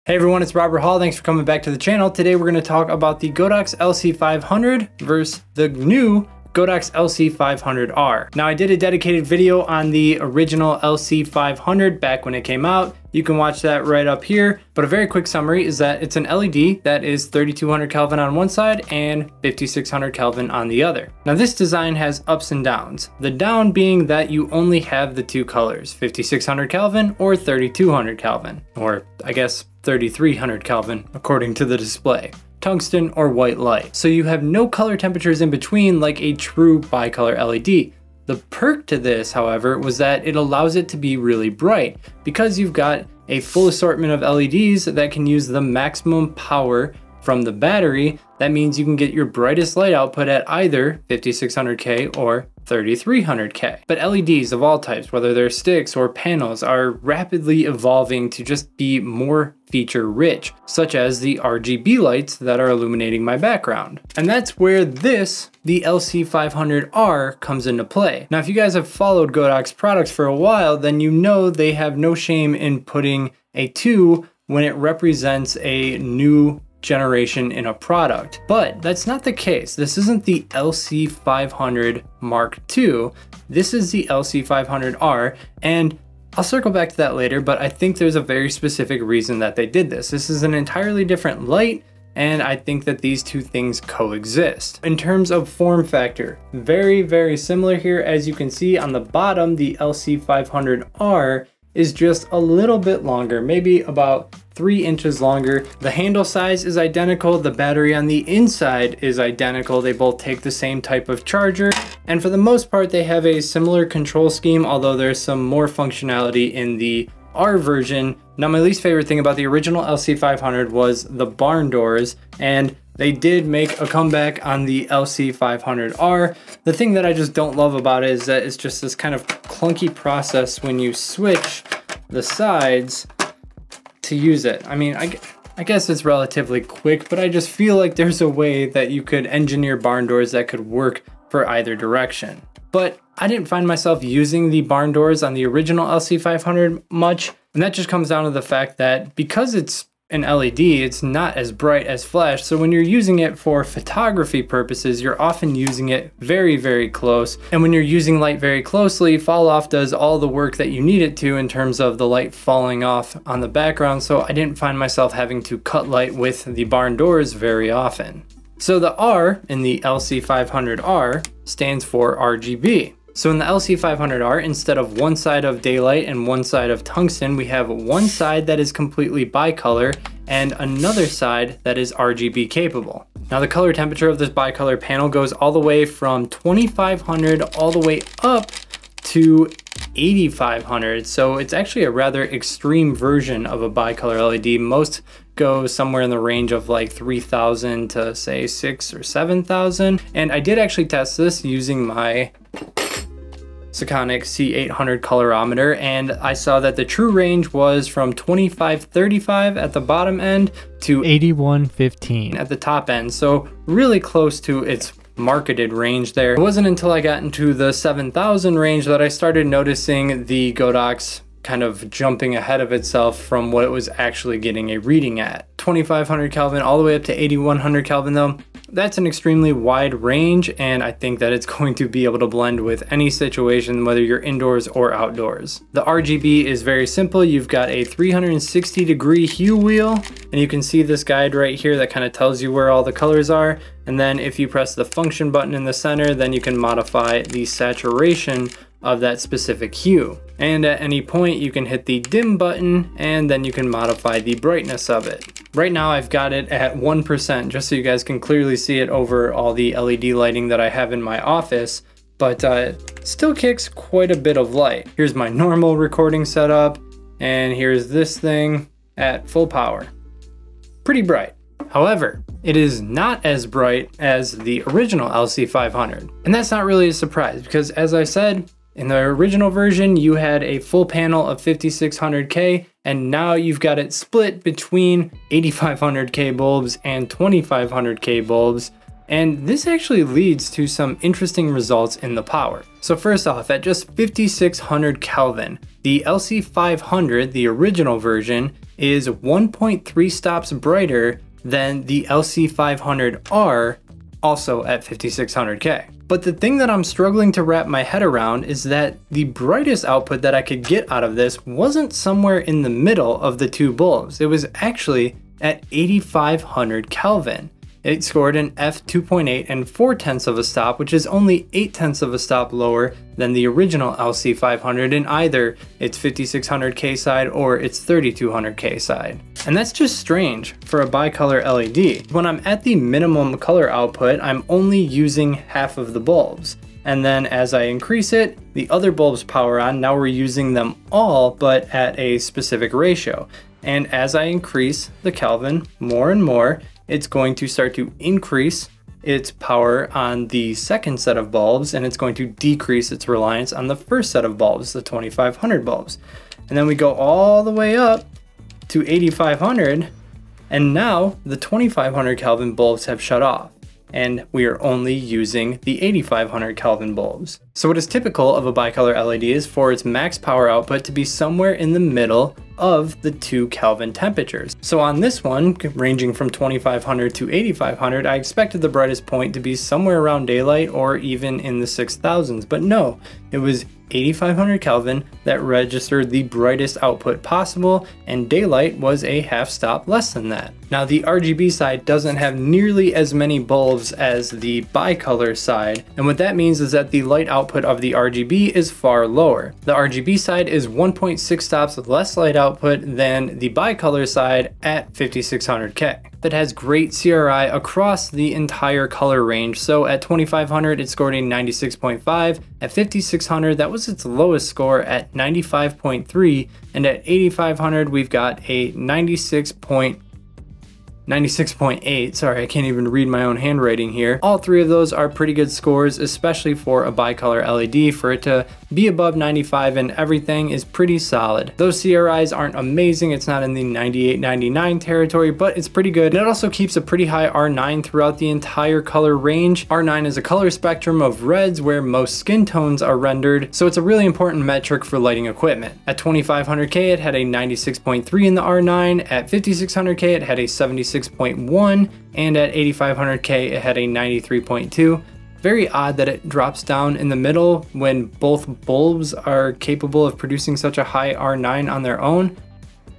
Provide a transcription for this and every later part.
Hey everyone, it's Robert Hall. Thanks for coming back to the channel. Today we're going to talk about the Godox LC500 versus the new Godox LC500R. Now I did a dedicated video on the original LC500 back when it came out. You can watch that right up here, but a very quick summary is that it's an LED that is 3200 Kelvin on one side and 5600 Kelvin on the other. Now this design has ups and downs. The down being that you only have the two colors, 5600 Kelvin or 3200 Kelvin, or I guess 3300 Kelvin according to the display. Tungsten or white light. So you have no color temperatures in between like a true bicolor LED. The perk to this, however, was that it allows it to be really bright because you've got a full assortment of LEDs that can use the maximum power from the battery. That means you can get your brightest light output at either 5600K or 3300K. But LEDs of all types, whether they're sticks or panels, are rapidly evolving to just be more feature rich, such as the RGB lights that are illuminating my background. And that's where this, the LC500R, comes into play. Now, if you guys have followed Godox products for a while, then you know they have no shame in putting a 2 when it represents a new generation in a product. But that's not the case. This isn't the LC500 Mark II. This is the LC500R, and I'll circle back to that later, but I think there's a very specific reason that they did this. This is an entirely different light, and I think that these two things coexist. In terms of form factor, very, very similar here. As you can see on the bottom, the LC500R is just a little bit longer, maybe about 3 inches longer. The handle size is identical. The battery on the inside is identical. They both take the same type of charger. And for the most part, they have a similar control scheme, although there's some more functionality in the R version. Now, my least favorite thing about the original LC500 was the barn doors, and they did make a comeback on the LC500R. The thing that I just don't love about it is that it's just this kind of clunky process when you switch the sides to use it. I mean, I guess it's relatively quick, but I just feel like there's a way that you could engineer barn doors that could work for either direction. But I didn't find myself using the barn doors on the original LC500 much, and that just comes down to the fact that because it's an LED, it's not as bright as flash. So when you're using it for photography purposes, you're often using it very, very close. And when you're using light very closely, fall off does all the work that you need it to in terms of the light falling off on the background. So I didn't find myself having to cut light with the barn doors very often. So the R in the LC500R stands for RGB. So in the LC500R, instead of one side of daylight and one side of tungsten, we have one side that is completely bicolor and another side that is RGB capable. Now the color temperature of this bicolor panel goes all the way from 2500 all the way up to 8500. So it's actually a rather extreme version of a bicolor LED. Most go somewhere in the range of like 3000 to say 6,000 or 7,000. And I did actually test this using my Sekonic C800 colorimeter, and I saw that the true range was from 2535 at the bottom end to 8115 at the top end. So really close to its marketed range there. It wasn't until I got into the 7000 range that I started noticing the Godox kind of jumping ahead of itself from what it was actually getting a reading at. 2500 Kelvin all the way up to 8100 Kelvin though, that's an extremely wide range, and I think that it's going to be able to blend with any situation, whether you're indoors or outdoors. The RGB is very simple. You've got a 360-degree hue wheel, and you can see this guide right here that kind of tells you where all the colors are. And then if you press the function button in the center, then you can modify the saturation of that specific hue. And at any point you can hit the dim button and then you can modify the brightness of it. Right now I've got it at 1% just so you guys can clearly see it over all the LED lighting that I have in my office, but still kicks quite a bit of light. Here's my normal recording setup, and here's this thing at full power. Pretty bright. However, it is not as bright as the original LC500. And that's not really a surprise because, as I said, in the original version, you had a full panel of 5600K, and now you've got it split between 8500K bulbs and 2500K bulbs. And this actually leads to some interesting results in the power. So first off, at just 5600 Kelvin, the LC500, the original version, is 1.3 stops brighter than the LC500R, also at 5600K. But the thing that I'm struggling to wrap my head around is that the brightest output that I could get out of this wasn't somewhere in the middle of the two bulbs. It was actually at 8500 Kelvin. It scored an f2.8 and 0.4 of a stop, which is only 0.8 of a stop lower than the original LC500 in either its 5600K side or its 3200K side. And that's just strange for a bicolor LED. When I'm at the minimum color output, I'm only using half of the bulbs. And then as I increase it, the other bulbs power on. Now we're using them all, but at a specific ratio. And as I increase the Kelvin more and more, it's going to start to increase its power on the second set of bulbs, and it's going to decrease its reliance on the first set of bulbs, the 2500 bulbs. And then we go all the way up to 8500, and now the 2500 Kelvin bulbs have shut off, and we are only using the 8500 Kelvin bulbs. So what is typical of a bicolor LED is for its max power output to be somewhere in the middle of the 2 Kelvin temperatures. So on this one, ranging from 2500 to 8500, I expected the brightest point to be somewhere around daylight or even in the 6000s, but no, it was 8500 Kelvin that registered the brightest output possible, and daylight was a half stop less than that. Now the RGB side doesn't have nearly as many bulbs as the bicolor side, and what that means is that the light output of the RGB is far lower. The RGB side is 1.6 stops less light output than the bicolor side at 5600K. That has great CRI across the entire color range. So at 2500 it scored a 96.5, at 5600 that was its lowest score at 95.3, and at 8500 we've got a 96.8, sorry, I can't even read my own handwriting here. All three of those are pretty good scores, especially for a bicolor LED. For it to be above 95 and everything is pretty solid. Those CRIs aren't amazing, it's not in the 98, 99 territory, but it's pretty good. And it also keeps a pretty high R9 throughout the entire color range. R9 is a color spectrum of reds where most skin tones are rendered, so it's a really important metric for lighting equipment. At 2500K it had a 96.3 in the R9, at 5600K it had a 76.1, and at 8500K it had a 93.2. Very odd that it drops down in the middle when both bulbs are capable of producing such a high R9 on their own.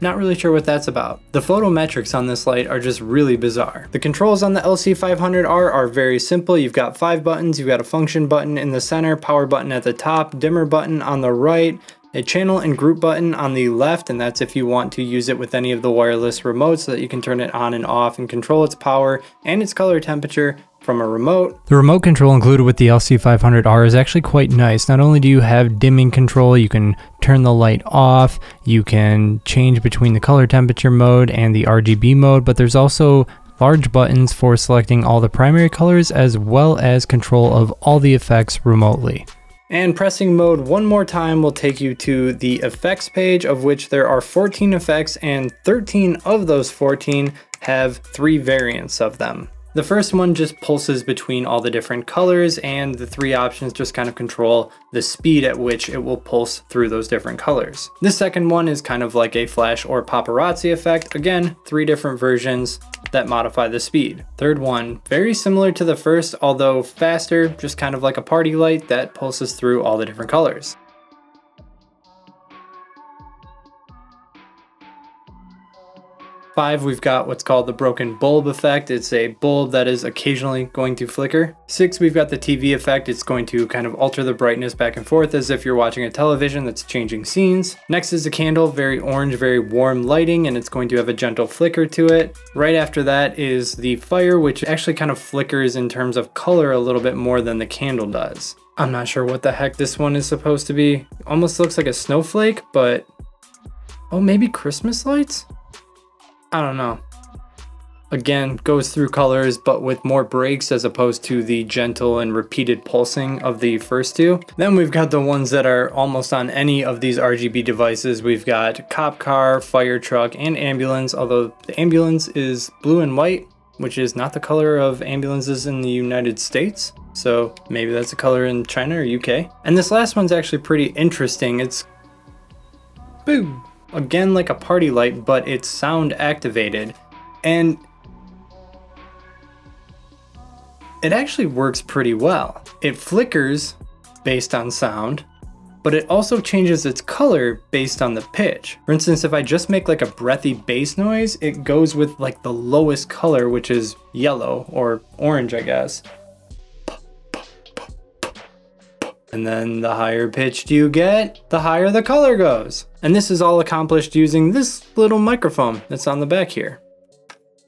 Not really sure what that's about. The photometrics on this light are just really bizarre. The controls on the LC500R are very simple. You've got 5 buttons, you've got a function button in the center, power button at the top, dimmer button on the right, a channel and group button on the left, and that's if you want to use it with any of the wireless remotes so that you can turn it on and off and control its power and its color temperature from a remote. The remote control included with the LC500R is actually quite nice. Not only do you have dimming control, you can turn the light off, you can change between the color temperature mode and the RGB mode, but there's also large buttons for selecting all the primary colors as well as control of all the effects remotely. And pressing mode one more time will take you to the effects page, of which there are 14 effects, and 13 of those 14 have 3 variants of them. The first one just pulses between all the different colors, and the 3 options just kind of control the speed at which it will pulse through those different colors. The second one is kind of like a flash or paparazzi effect. Again, 3 different versions that modify the speed. Third one, very similar to the first, although faster, just kind of like a party light that pulses through all the different colors. 5, we've got what's called the broken bulb effect. It's a bulb that is occasionally going to flicker. 6, we've got the TV effect. It's going to kind of alter the brightness back and forth as if you're watching a television that's changing scenes. Next is the candle, very orange, very warm lighting, and it's going to have a gentle flicker to it. Right after that is the fire, which actually kind of flickers in terms of color a little bit more than the candle does. I'm not sure what the heck this one is supposed to be. Almost looks like a snowflake, but oh, maybe Christmas lights? I don't know. Again, goes through colors, but with more breaks as opposed to the gentle and repeated pulsing of the first 2. Then we've got the ones that are almost on any of these RGB devices. We've got cop car, fire truck, and ambulance, although the ambulance is blue and white, which is not the color of ambulances in the United States. So maybe that's a color in China or UK. And this last one's actually pretty interesting. It's boom. again like a party light, but it's sound activated, and it actually works pretty well. It flickers based on sound, but it also changes its color based on the pitch. For instance, if I just make like a breathy bass noise, it goes with like the lowest color, which is yellow or orange, I guess. And then the higher pitched you get, the higher the color goes. And this is all accomplished using this little microphone that's on the back here.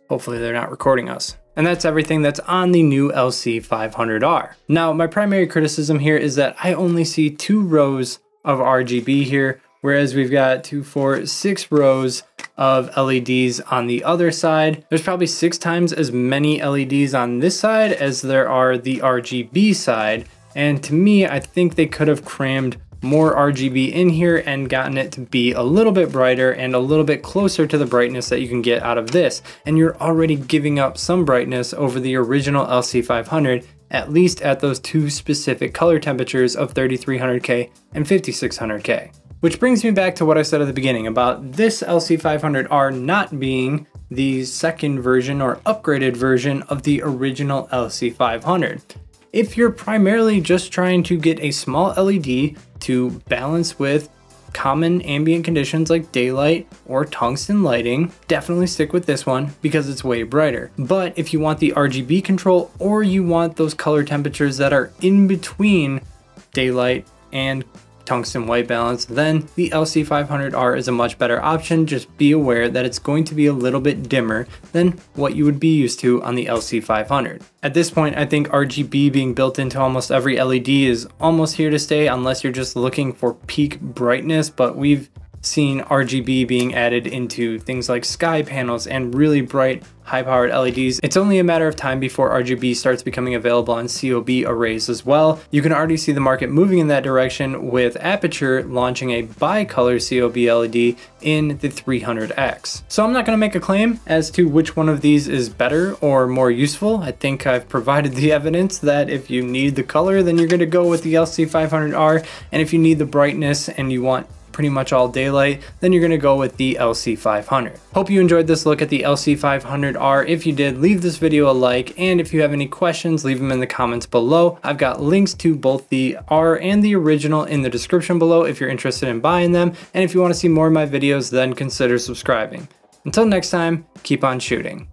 Hopefully they're not recording us. And that's everything that's on the new LC500R. Now, my primary criticism here is that I only see 2 rows of RGB here, whereas we've got 2, 4, 6 rows of LEDs on the other side. There's probably 6 times as many LEDs on this side as there are the RGB side. And to me, I think they could have crammed more RGB in here and gotten it to be a little bit brighter and a little bit closer to the brightness that you can get out of this. And you're already giving up some brightness over the original LC500, at least at those 2 specific color temperatures of 3300K and 5600K. Which brings me back to what I said at the beginning about this LC500R not being the second version or upgraded version of the original LC500. If you're primarily just trying to get a small LED to balance with common ambient conditions like daylight or tungsten lighting, definitely stick with this one because it's way brighter. But if you want the RGB control or you want those color temperatures that are in between daylight and tungsten white balance, then the LC500R is a much better option. Just be aware that it's going to be a little bit dimmer than what you would be used to on the LC500. At this point, I think RGB being built into almost every LED is almost here to stay unless you're just looking for peak brightness, but we've seen RGB being added into things like sky panels and really bright high-powered LEDs. It's only a matter of time before RGB starts becoming available on COB arrays as well. You can already see the market moving in that direction with Aperture launching a bicolor COB LED in the 300X. So I'm not going to make a claim as to which one of these is better or more useful. I think I've provided the evidence that if you need the color, then you're going to go with the LC500R, and if you need the brightness and you want pretty much all daylight, then you're gonna go with the LC500. Hope you enjoyed this look at the LC500R. If you did, leave this video a like, and if you have any questions, leave them in the comments below. I've got links to both the R and the original in the description below if you're interested in buying them, and if you want to see more of my videos, then consider subscribing. Until next time, keep on shooting.